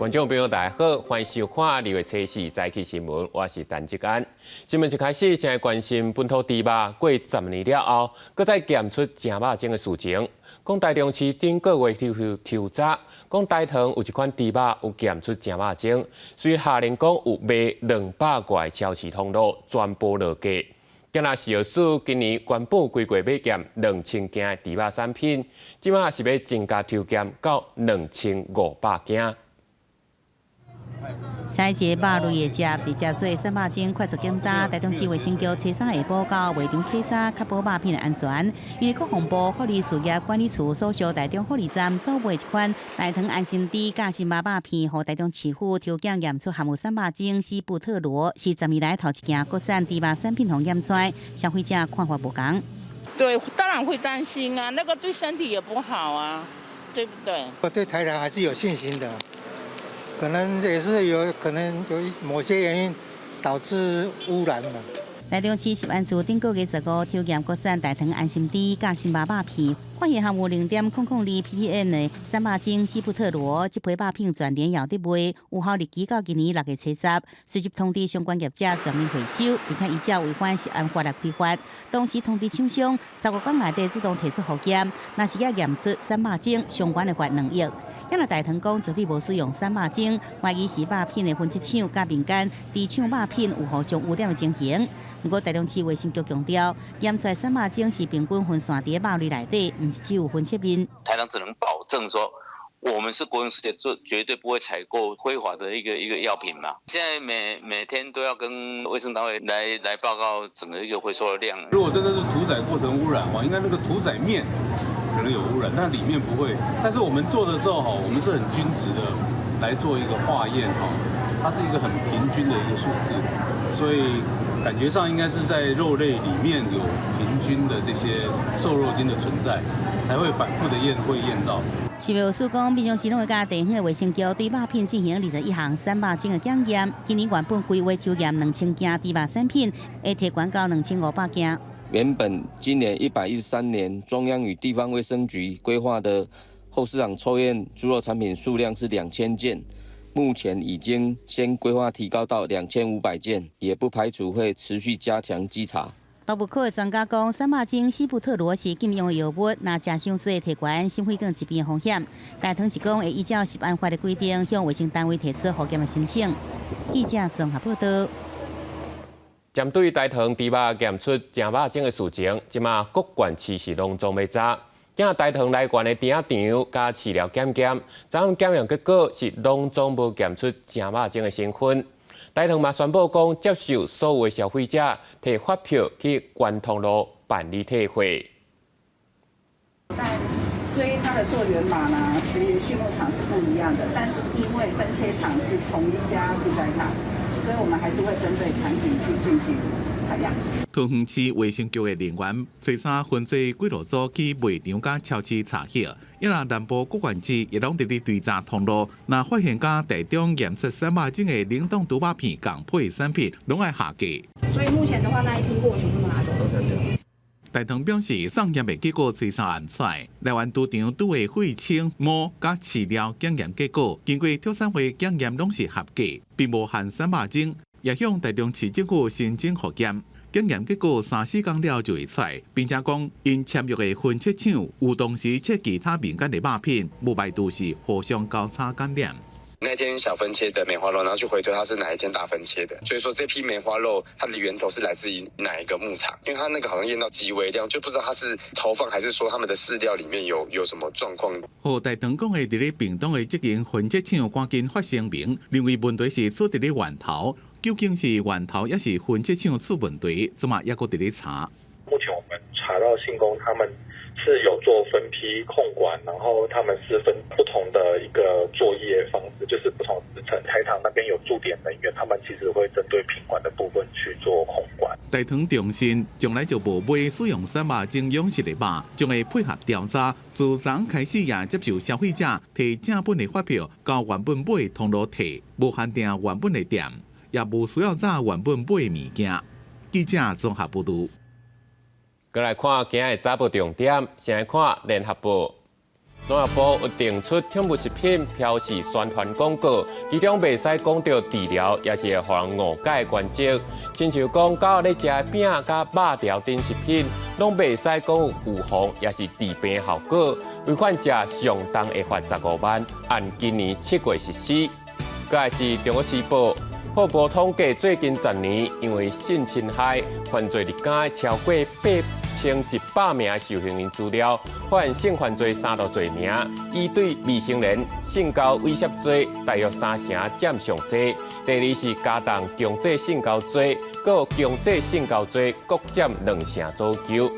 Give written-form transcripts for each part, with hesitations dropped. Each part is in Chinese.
观众朋友大家好，欢迎收看2月7日早起新闻，我是陈志安。新闻一开始，先来关心本土猪肉过10年了后，搁再检出正肉种的事情。讲台中市顶个月抽查，讲台糖有一款猪肉有检出正肉种，虽下令讲有卖200罐超市通路，全部落架。今仔市药署今年原本规划要检2000件猪肉产品，即马是要增加抽检到2500件。下一节肉类的接，伫接做3肉种快速检查，台中市卫生局初三下晡到卫场稽查，确保肉品的安全。因为国防部福利事业管理处所属台中护理站所卖一款大肠安心猪加心肉片，予台中市府抽检验出含有3肉种西布特罗，是10年来头一件国产猪肉产品互验出来，消费者看法不同。对，当然会担心啊，那个对身体也不好啊，对不对？我对台糖还是有信心的。可能也是有可能有某些原因导致污染了。台中市食安处顶个月15抽验国产大肠安心猪加心肉片，发现含有0.002 ppm 的3肉种西布特罗，这批肉片全年要伫卖，有效日期到今年6月70，随即通知相关业者全面回收，并且依照违反食安法来开发。同时通知厂商，15天内底自动提出复检，若是要验出3肉种，相关的罚2亿。因为大糖讲绝对无使用3肉种，怀疑是肉片的分切厂加民间伫厂肉片有互将污染的情形。不过台中市卫生局强调，验出来3肉种是平均分散伫肉类内底，唔是只有分切面。台糖只能保证说，我们是国营事业，绝对不会采购非法的一个药品嘛。现在每天都要跟卫生单位来报告整个一个回收的量。如果真的是屠宰过程污染的话，应该那个屠宰面可能有污染，但里面不会。但是我们做的时候我们是很均值的来做一个化验它是一个很平均的一个数字，所以感觉上应该是在肉类里面有平均的这些瘦肉精的存在，才会反复的验到。市卫署讲，平常时拢会甲地方的卫生局对肉片进行21项3肉种的检验，今年原本规划抽验2000件猪肉产品，会提悬到2500件。原本今年113年中央与地方卫生局规划的后市场抽验猪肉产品数量是2000件，目前已经先规划提高到2500件，也不排除会持续加强稽查。动物科的专家讲，3肉种西布特罗是禁用的药物，若食伤多提悬心血管疾病的风险。大汤是讲会依照食安法的规定，向卫生单位提出复检的申请。记者综合报道。针对台糖猪肉检出正肉种的事情，即马各县市是拢总要查。今日台糖来源的店场加饲料检，早上检验结果是拢总无检出正肉种的成分。台糖嘛宣布讲接受所有的消费者摕发票去关通路办理退货。在追它的溯源码呢，其实畜牧场是不一样的，但是因为分切厂是同一家屠宰场。所以我们还是会针对产品去进行采样。桃园市卫生局的人员初三分析几路组去卖场甲超市查核，因为南部各县市也拢伫咧追查通路，若发现甲台中验出3肉种的冷冻猪肉片共配产品，拢爱下架。所以目前的话，那一批货全部拿走。台糖表示，送验的结果初三暗出，来源猪场拄的血清、毛甲饲料检验结果，经过挑产会检验拢是合格，并无含3肉种，也向台中市政府申请复检。检验结果3-4天了就会出来，并且讲因签约的分切厂有同时切其他民间的肉片，无排除是互相交叉感染。那天小分切的梅花肉，然后去回推它是哪一天大分切的，所以说这批梅花肉它的源头是来自于哪一个牧场？因为它那个好像验到极微量，就不知道它是投放还是说他们的饲料里面有什么状况。和台糖讲的伫咧屏东的这间分切厂赶紧发声明，认为问题是出伫咧源头，究竟是源头也是分切厂出问题，怎么也搁伫咧查。目前我们查到信工他们是有做分批控管，然后他们是分不同的一个作业方式，就是不同时程。台糖那边有驻点人员，他们其实会针对品管的部分去做控管。台糖重申，将来就无卖使用3肉种养殖的肉，将会配合调查，自昨开始也接受消费者摕正本的发票，到原本买的通路摕，无限定原本的店，也无需要找原本买的物件。记者综合报道。再来看今日早报重点，先来看联合报。农业部有定出宠物食品标示宣传广告，其中袂使讲到治疗，也是会让人误解的原则。亲像讲狗咧食的饼甲肉条等食品，拢袂使讲有预防也是治病效果。违反者上重会罚15万，按今年7月实施。佮来是《中国时报》报告统计，最近10年因为性侵害犯罪日间超过8100名受害人资料，发现性犯罪3大罪名，以对未成年性交威胁罪大约3成占上多。第二是加重强制性交罪，佮强制性交罪各占2成左右。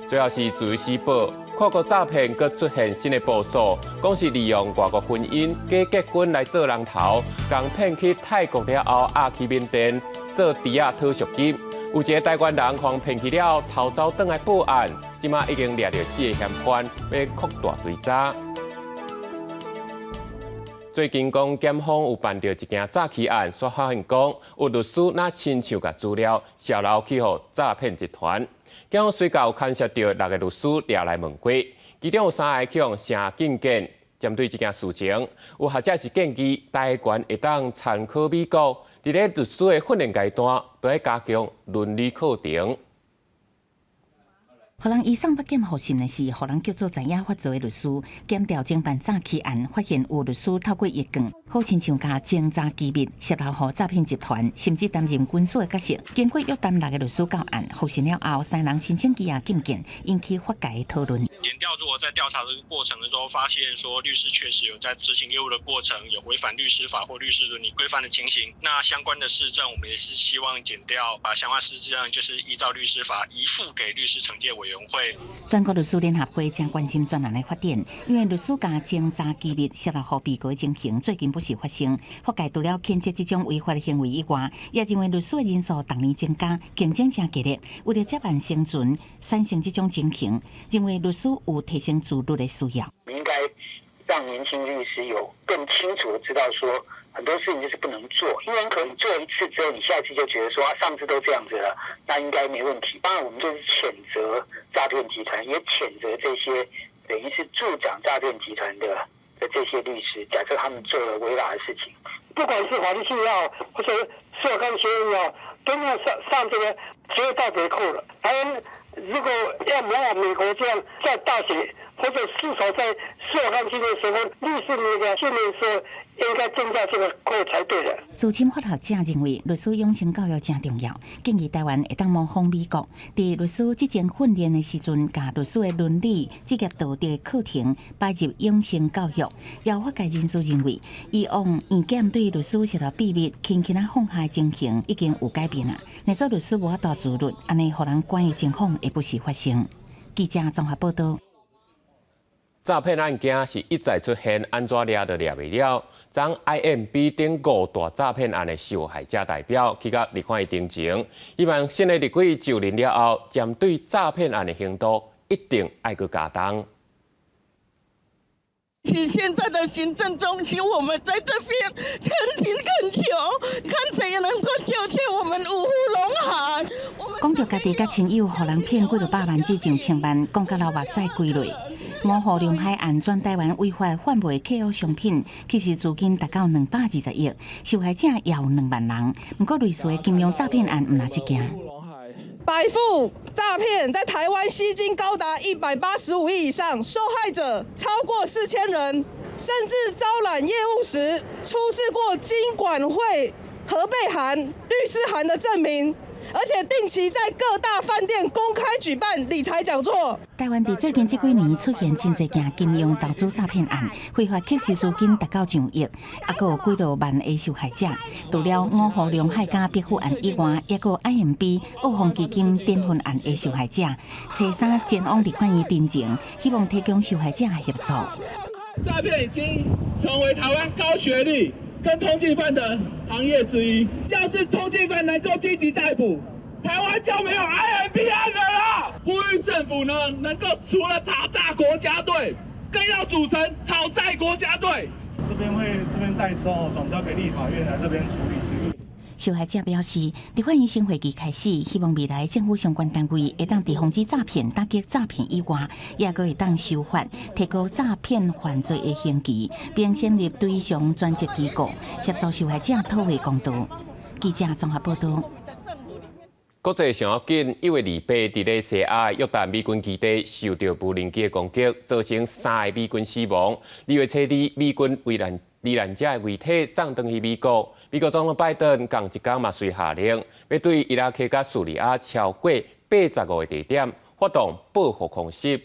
最后是《自由时报》。跨国诈骗佮出现新的步数，讲是利用外国婚姻假结婚来做人头，共骗去泰国了后押去缅甸做抵押讨赎金。有一个台湾人狂骗去了，逃走倒来报案，即马已经掠到4个嫌犯，要扩大追查。最近讲检方有办到一件诈欺案，所发现讲有律师拿亲像甲资料泄露去予诈骗集团。检方随后勘摄到6个律师掠来问过，其中有3个向城警检。针对这件事情，有学者是建议台湾会当参考美国，伫咧律师的训练阶段，都要加强伦理课程。互人以上不检复审的是，互人叫做知影法做的律师，检调侦办诈欺案，发现有律师透过夜间，好亲像甲侦查机密，泄露予诈骗集团，甚至担任军属的角色。经过约谈6个律师到案，复审了后，3人申请羁押禁见，引起法界的讨论。检调如果在调查的过程的时候，发现说律师确实有在执行业务的过程有违反律师法或律师伦理规范的情形，那相关的事证，我们也是希望检调把相关事证就是依照律师法移付给律师惩戒委员会。全国律师联合会将关心专案的发展，因为律师甲侦查机密泄露予被告的情形最近不时发生。法界除了谴责这种违法的行为以外，也认为律师的人数逐年增加，竞争真激烈。为了接班生存，产生这种情形，认为律师有提升自律的需要。应该让年轻律师有更清楚的知道说，很多事情就是不能做，因为可能做一次之后，你下一次就觉得说上次都这样子了，那应该没问题。当然，我们就是谴责诈骗集团，也谴责这些等于是助长诈骗集团的这些律师，假设他们做了违法的事情，不管是法律系也好，或者社康学院也好，都要上这个职业道德课了。台湾如果要模仿美国这样，在大学或者至少在社康训练时候，律师那个训练时，应该增加这个课才对的。资深法学者认为，律师养成教育真重要，建议台湾会当模仿美国，在律师之前训练的时阵，把律师的伦理、职业道德的课程摆入养成教育。有法界人士认为，以往院检对律师泄露秘密、轻轻放下的情形已经有改变了。若做律师无法度自律，安尼互人关的情况会不时发生。记者综合报道。诈骗案件是一再出现，安怎抓都抓袂了。将 IMB 等5大诈骗案的受害者代表去甲立法院陈情，希望新的立法就任了后，针对诈骗案的行动一定爱去加重。请现在的行政中心，我们在这边恳请恳求，看谁能够救救我们五湖龙海。讲到家己甲亲友，互人骗几落百万至上千万，讲甲流目屎归类。五湖龙海案全台湾违法贩卖客户商品，吸收资金达到220亿，受害者也有2万人。不过类似的金融诈骗案唔哪一件。百富诈骗在台湾吸金高达185亿以上，受害者超过4000人，甚至招揽业务时出示过金管会核备函、律师函的证明。而且定期在各大饭店公开举办理财讲座。台湾伫最近这几年出现真侪件金融投资诈骗案，非法吸收资金达到上亿，还有几落万的受害者。除了五湖龙海甲百富案以外，也有 IMB 澳丰基金典婚案的受害者，找三前往立法院陈情，希望提供受害者协助。诈骗已经成为台湾高学历跟通缉犯的行业之一，要是通缉犯能够积极逮捕，台湾就没有 IMB 案了啦！呼吁政府呢，能够除了打诈国家队，更要组成讨债国家队。这边代收，转交给立法院来这边处理。受害者表示，伫欢迎新会期开始，希望未来政府相关单位会当伫防止诈骗、打击诈骗以外，也个会当修法，提高诈骗犯罪的刑期，并成立对象专责机构，协助受害者讨回公道。记者综合报道。国际上要紧，1月2日，伫咧西亚约旦美军基地受到无人机的攻击，造成3个美军死亡。2月初2，美军罹难者的遗体送回去美国。美国总统拜登同一天嘛遂下令，要对伊拉克甲叙利亚超过85个地点发动报复空袭。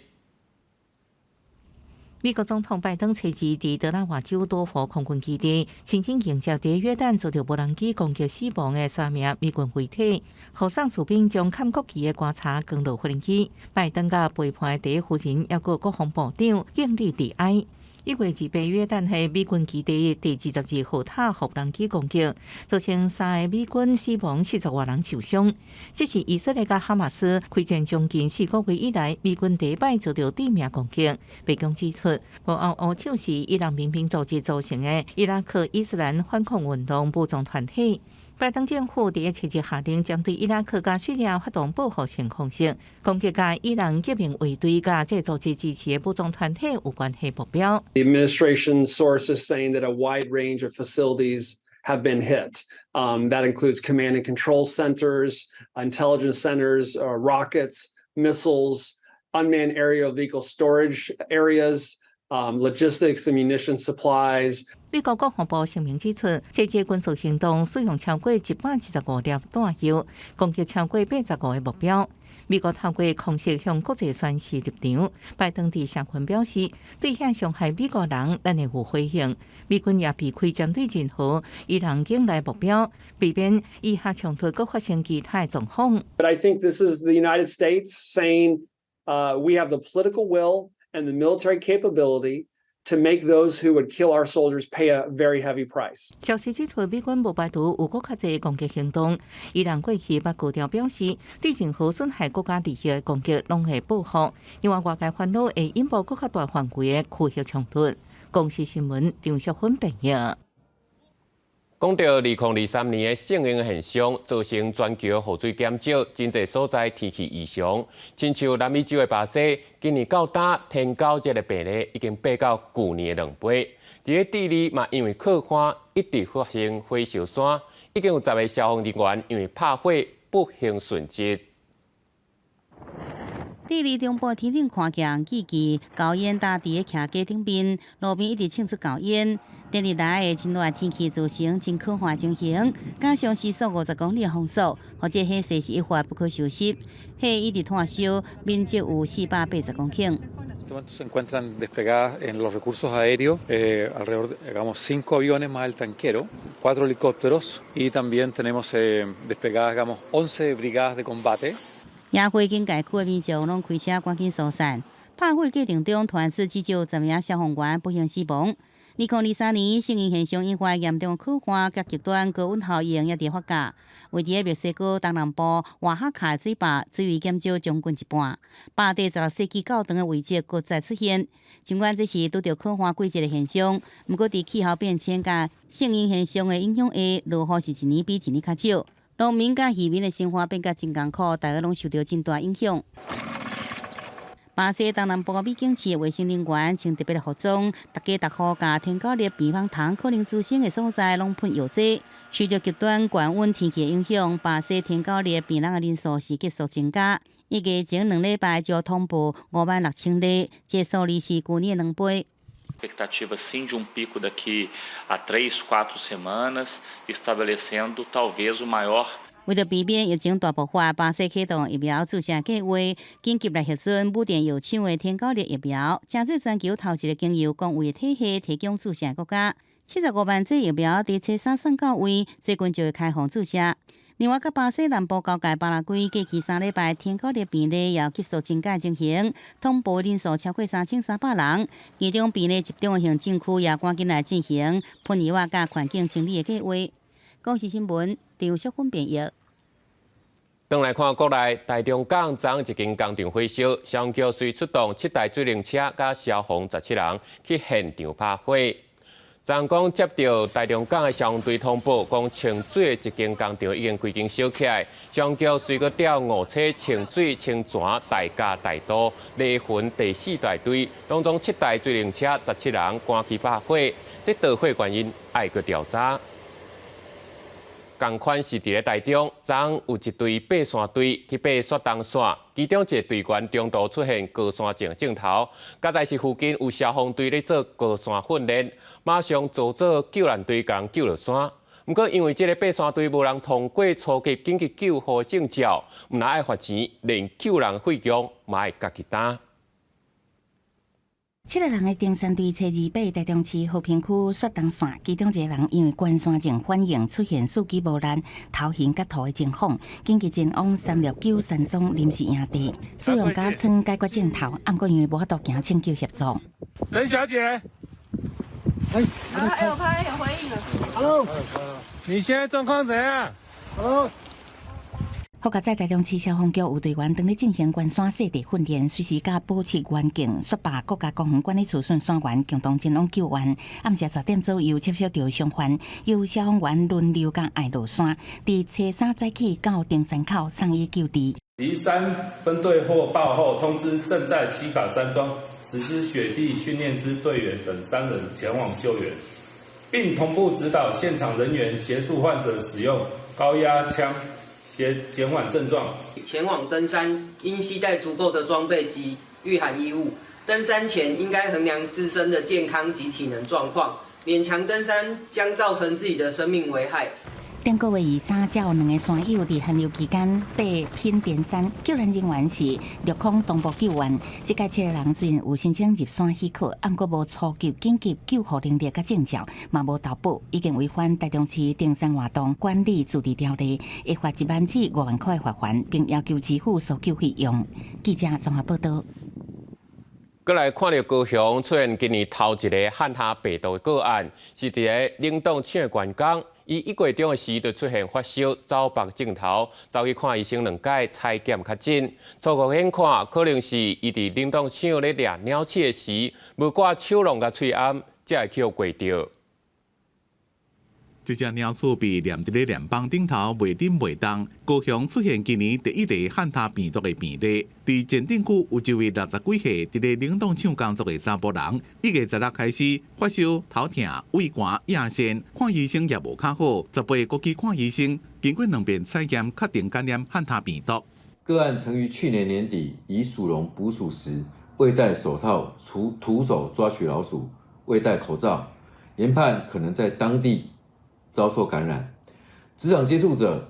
美国总统拜登初二伫德拉瓦州多佛空军基地，亲身迎接伫约旦遭到无人机攻击死亡的3名美军遗体，护送士兵将看国旗的棺材降落无人机。拜登甲陪伴的第一夫人，还有国防部长敬礼致哀。1月2日，约旦的美军基地第22号塔无人机攻击，造成3个美军死亡，40多人受伤。这是以色列甲哈马斯开战将近4个月以来，美军第一摆遭到地面攻击。白宫指出，无后乌手是伊朗民兵组织组成的伊拉克伊斯兰反抗运动武装团体。拜登政府第一初日下令，将对伊拉克甲叙利亚发动报复性空袭，攻击甲伊朗革命卫队甲这组织支持的武装团体有关系目标。The administration sources saying that a wide range of facilities have been hit. That includes command and control centers, intelligence centers, rockets, missiles, unmanned aerial vehicle storage areas, logistics and munition supplies. 美国国防部声明指出，这次军事行动使用超过125粒弹药，攻击超过85个目标。美国透过空袭向国际宣示立场。拜登伫社群表示，对遐伤害美国人，咱会有回应。美军也避开针对任何伊朗境内目标，避免以下冲突佫发生其他的状况。But I think this is the United States saying, we have the political will and the military capability to make those who would kill our soldiers pay a very heavy price. 消息指出，美军无排除有更较侪攻击行动。伊朗过去捌高调表示，对任何损害国家利益的攻击拢会报复，因为外界烦恼会引爆更较大范围的区域冲突。公视新闻张淑芬报道。讲到2023年的圣婴现象，造成全球雨水减少，真侪所在天气异常。亲像南美洲的巴西，今年到打天狗热的病例已经爬到去年的2倍。伫咧智利嘛，因为靠岸一直发生火烧山，已经有10个消防人员因为拍火不幸殉职。智利中部天顶看见记记高烟搭伫个徛街顶边，路边一直庆祝高烟。连日来的真热天气造成真可怕情形，加上时速50公里的风速，或者火势是一发不可收拾。火一直炭烧，面积有480公顷。Se encuentran desplegadas en los recursos aéreos alrededor de, digamos, 5 aviones más el tanquero, 4 helicópteros y también tenemos desplegadas, digamos, 11 brigadas de combate. 野火警戒区的民众拢开车赶紧疏散。拍火过程中，突然至少10名消防员不幸死亡。2023年圣婴现象引发严重可汗甲极端高温效应也伫发酵。位伫墨西哥东南部瓦哈卡水坝水位减少将近一半，坝底16世纪较长的遗迹搁再出现。尽管这是拄着可汗季节的现象，不过伫气候变迁甲圣婴现象的影响下，落雨是一年比一年较少。农民甲渔民的生活变甲真艰苦，大家拢受到真大影响。巴西东南部美景市的卫生人员穿特别的服装，大家逐户甲天狗热避风塘可能滋生的所在拢喷药剂。受到极端高温天气的影响，巴西天狗热病人的人数是急速增加。一个前2礼拜就通报56000例，这数字是去年的2倍。Expectativa sim de pico daqui a 3-4 semanas, estabelecendo talvez o maior. 为了避免疫情大爆发，巴西启动疫苗注射计划，紧急来核准武电药厂的天狗热疫苗，加最全球头一个经由公卫体系提供注射国家。75万剂疫苗伫车3送到位，最近就会开放注射。另外，甲巴西南部交界巴拉圭，过去3礼拜天狗热病例也急速增加情形，通报人数超过3300人，其中病例集中的行政区也赶紧来进行喷药甲环境清理的计划。公视新闻张淑芬编译。转来看国内，台中港昨一间工厂火烧，消防局遂出动7台水灵车甲消防17人去现场拍火。昨讲接到台中港的消防队通报，讲清水的一间工厂已经规经烧起来，消防局随个调5车清水、清泉、大甲、大都、丽云第4大队，当中7台水灵车17人赶去把火，这导火原因爱个调查。同款是伫咧台中，昨有一队爬山队去爬雪冬线，其中一个队员中途出现高山症镜头，加在是附近有消防队咧做高山训练，马上组织救援队将救落山。不过因为这个爬山队无人通过初级紧急救护证照，唔但爱罚钱，连救人费用嘛爱家己担。 7个人的登山队初二爬台中市和平区雪冬线，其中一个人因为关山症反应出现四肢无力、头晕甲吐的情况，紧急前往369山庄临时营地，使用甲穿解决镜头，不过因为无法度行，请求协助。曾小姐，有回应了。Hello， 你现在状况怎样 ？Hello。 好在在台中市消防局有队员当咧进行关山设地训练，随时甲保持远景。雪霸国家公园管理处顺山员共同前往救援。暗时10点左右接收到伤患，由消防员轮流甲爱落山，伫车衫载起到登山口送医救治。离山分队获报后，通知正在七卡山庄实施雪地训练之队员等3人前往救援，并同步指导现场人员协助患者使用高压枪。 减缓症状。前往登山应携带足够的装备及御寒衣物。登山前应该衡量自身的健康及体能状况，勉强登山将造成自己的生命危害。 顶个月23，才有2个山友伫寒流期间被拼登山，救援人员是陆空东部救援。这届7个人虽然有申请入山许可，但过无初级紧急救护能力甲证照，嘛无投保，已经违反台中市登山活动管理自治条例，会罚1万至5万块的罚款，并要求支付搜救费用。记者综合报道。 过来看到高雄出现今年头一个汉哈病毒个案，是伫个冷冻厂的员工，伊1月中的时就出现发烧、走白镜头，走去看医生2届，采检确诊。初步显看，可能是伊伫冷冻厂咧掠鸟鼠的时，无挂手笼甲喙暗，才会去互挂着。 这只鸟鼠被粘伫咧联邦顶头，袂顶袂动。高雄出现今年第一例汉他病毒的病例。伫前镇区有一位60几岁伫咧冷冻厂工作的查甫人，1月16开始发烧、头痛、胃寒、夜痫，看医生也无较好，10月过去看医生，经过2遍采验，确定感染汉他病毒。个案曾于去年年底以属笼捕鼠时未戴手套，徒手抓取老鼠，未戴口罩，研判可能在当地 遭受感染，职场接触者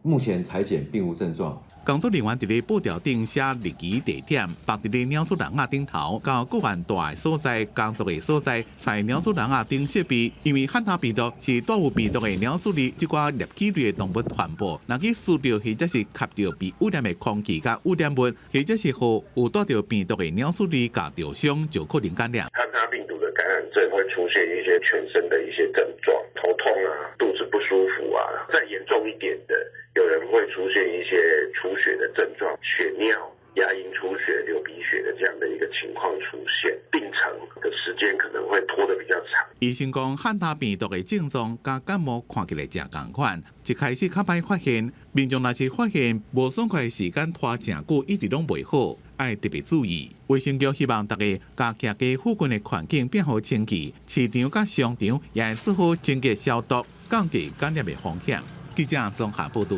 目前采检并无症状。工作人员伫咧布条顶写日期地点，放伫咧鸟鼠笼仔顶头，到个案大的所在、工作的所在，采鸟鼠笼仔顶设备。因为汉他病毒是带有病毒的鸟鼠里，即寡猎取类的动物传播，若去输着或者是吸着被污染的空气甲污染物，或者是和有带着病毒的鸟鼠里甲着伤，就可能感染。汉他病毒的感染症会出现一些全身的一些症状，头痛啊，肚子不舒服啊，再严重一点的，有人会出现一些出血的症状，血尿、牙龈出血、流鼻血的这样的一个情况出现，病程的时间可能会拖得比较长。医生讲，汉他病毒的症状甲感冒看起来真共款，一开始较歹发现，民众若是发现无爽快时间拖真久，一直拢袂好，要特别注意。卫生局希望大家家徛家附近的环境变好清气，市场甲商场也要做好清洁消毒，降低感染的风险。记者综合报道。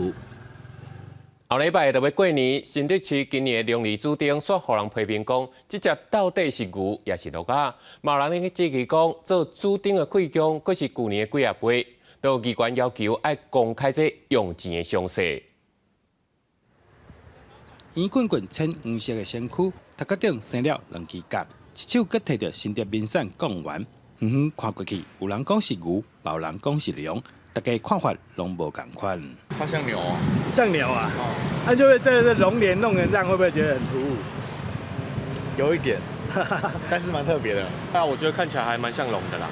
后礼拜就要过年，新竹市今年的龙年注定煞互人批评讲，这只到底是牛也是鹿啊？嘛有人咧质疑讲，做注定的费用，佫是旧年的几啊倍，都有机关要求要公开这用钱的详细。圆滚滚浅黄色的身躯，头壳顶生了2支角，一手佫摕着新竹名产贡丸。远远看过去，有人讲是牛，也有人讲是龙。 大家看法拢无共款。它像牛啊，像牛啊，那就会这龙脸弄成这样，会不会觉得很突兀？有一点，但是蛮特别的。那我觉得看起来还蛮像龙的啦。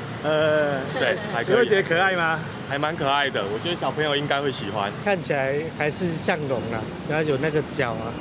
对，还可以。你会觉得可爱吗？还蛮可爱的，我觉得小朋友应该会喜欢。看起来还是像龙啊，然后有那个角啊，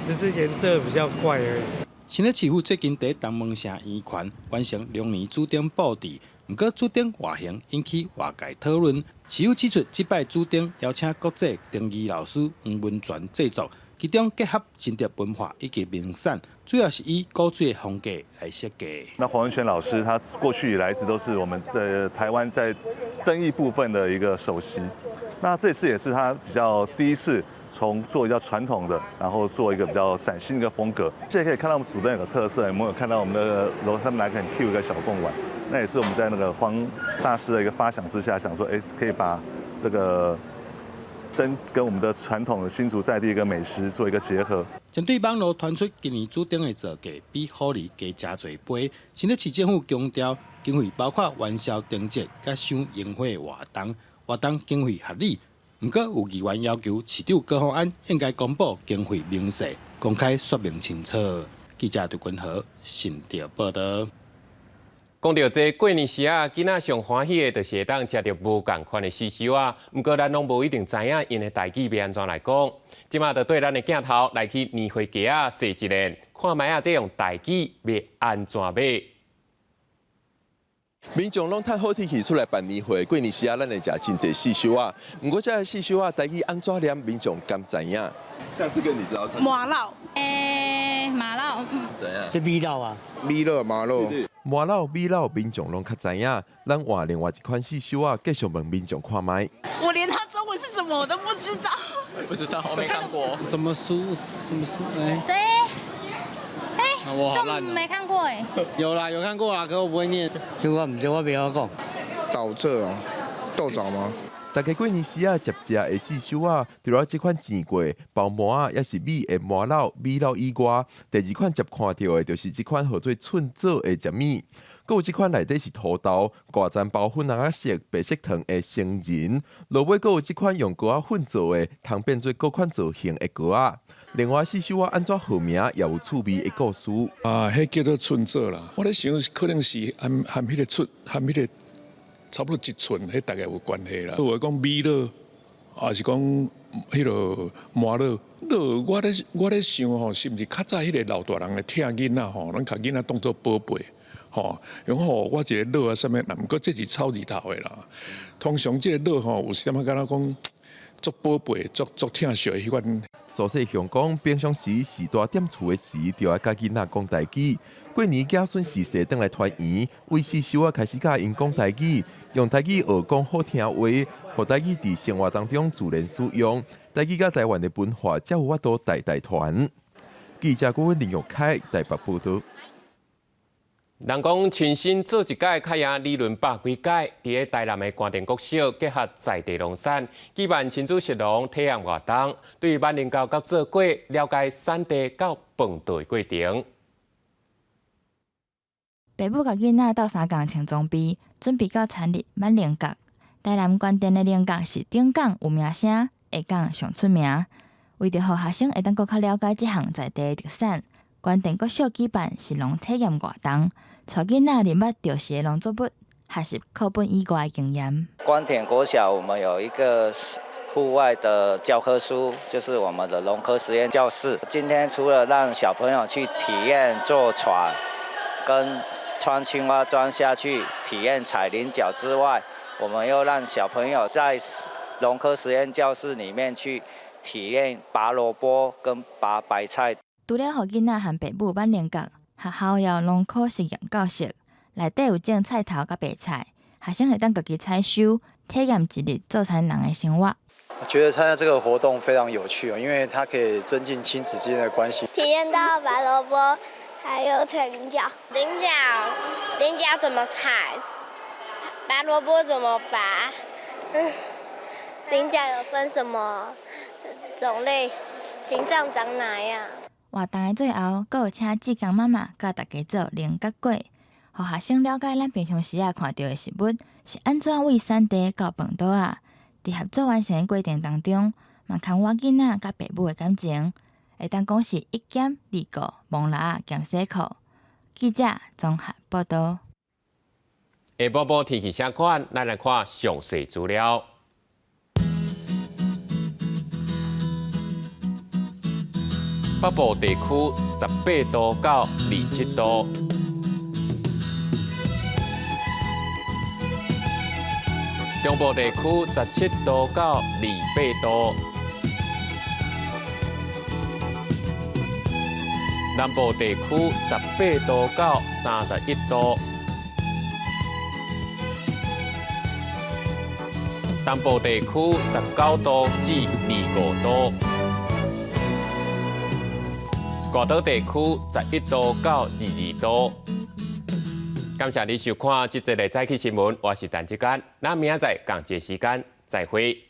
只是颜色比较怪而已。新竹市府最近在东门城圆环完成龙年指定布置。不过主灯外形引起外界讨论。市府指出，这摆主灯邀请国际定义老师黄文全制作，其中结合新竹文化以及名产，主要是以古水的风格来设计。那黄文全老师他过去以来一直都是我们在台湾在灯艺部分的一个首席。那这次也是他比较第一次从做比较传统的，然后做一个比较崭新的一个风格。现在可以看到我们主灯有个特色，有没有看到我们的楼上面来个很 Q 一个小贡丸？那也是我们在那个黄大师的一个发想之下，想说，可以把这个灯跟我们的传统的新竹在地一个美食做一个结合。针对网络传出今年主灯的造价比虎梨加真多倍，新竹市政府强调，经费包括元宵灯节、甲赏烟火活动经费合理。不过有议员要求市长高虹安应该公布经费明细，公开说明清楚。记者杜君豪新竹报道。讲到这过年时啊，囡仔上欢喜的就是会当食到无共款的喜寿啊。不过咱拢无一定知影因的代志要安怎来讲。即马就对咱的镜头来去年会家啊，说一连，看卖啊这样代志要安怎买。民众拢趁好天气出来办年会，过年时啊，咱会食真济四寿啊。不过这四寿啊，代志安怎念，民众敢知影？像这个你知道？麻辣。麻辣。怎样？是米肉啊。米肉、麻肉。麻肉、米肉，民众拢较知影。咱换另外一款四寿啊，继续问民众看卖。我连它中文是什么我都不知道。不知道，我没看过。什么书？对。我好烂没看过哎。有啦，有看过啦，可我不会念。就我唔知，我袂晓讲。豆蔗哦，豆枣吗？大家过年时啊，接食的四寿啊，除了这款煎过包麻啊，也是米的麻肉、米肉以外，第二款接看到的就是这款号做寸枣的食米。搁有这款内底是土豆、挂层包粉红色、白色糖的杏仁，落尾搁有这款用果仔粉做的，通变做各款造型的果仔。另外，四寿啊安怎号名也有趣味的故事。迄叫做寸枣啦。我咧想可能是含迄个寸，含迄个差不多1寸，迄大概有关系啦。我会讲米肉，还是讲迄个麻肉。我咧想吼，是毋是较早迄个老大人咧疼囡仔吼，咱甲囡仔当做宝贝。吼，然后我一个肉啊，啥物，毋过这是草字头的啦。通常这个肉吼，有啥物敢若讲足宝贝、足疼惜的迄款。所说香港平常时是大点厝的时，就要甲囡仔讲代志。过年子孙时势转来团圆，为四寿啊开始甲因讲代志，用代志学讲好听话，互代志伫生活当中自然使用。代志甲台湾的文化才有法度代代传。记者郭文林玉凯台北报道。人讲亲身做一届，较赢理论百几届。伫咧台南的关田国小结合在地农产，举办亲子食农体验活动，对万年糕甲做粿了解产地到饭桌过程。爸母甲囡仔斗相共穿装备，准备到产日万年糕。台南关田的年糕是顶港有名声，下港上出名。为着互学生会当更较了解这项在地的特产，关田国小举办食农体验活动。带囡仔认捌着是农作物，学习课本以外的经验。关田国小我们有一个户外的教科书，就是我们的农科实验教室。今天除了让小朋友去体验坐船，跟穿青蛙装下去体验踩菱角之外，我们又让小朋友在农科实验教室里面去体验拔萝卜跟拔白菜。除了予囡仔和爸母万年糕。学校有农科实验教室，内底有种菜头甲白菜，学生会当家己采收，体验一日做菜人的生活。我觉得参加这个活动非常有趣，因为它可以增进亲子之间的关系。体验到拔萝卜，还有踩菱角。菱角怎么踩？拔萝卜怎么拔？菱角有分什么种类？形状长哪样？活动的最后，阁有请志工妈妈教大家做菱角粿，互学生了解咱平常时看到的食物是安怎为产地到饭桌啊。伫合作完成的过程当中，嘛看我囡仔甲爸母的感情，会当讲是一兼二顾，忙啦兼洗裤。记者综合报道。下晡天气啥款？咱来看详细资料。北部地区18度到27度，中部地区17度到28度，南部地区18度到31度，东部地区19度至25度，高岛地区11度到22度。感谢你收看这节的早起新闻，我是陈志干，咱明仔载同一时间再会。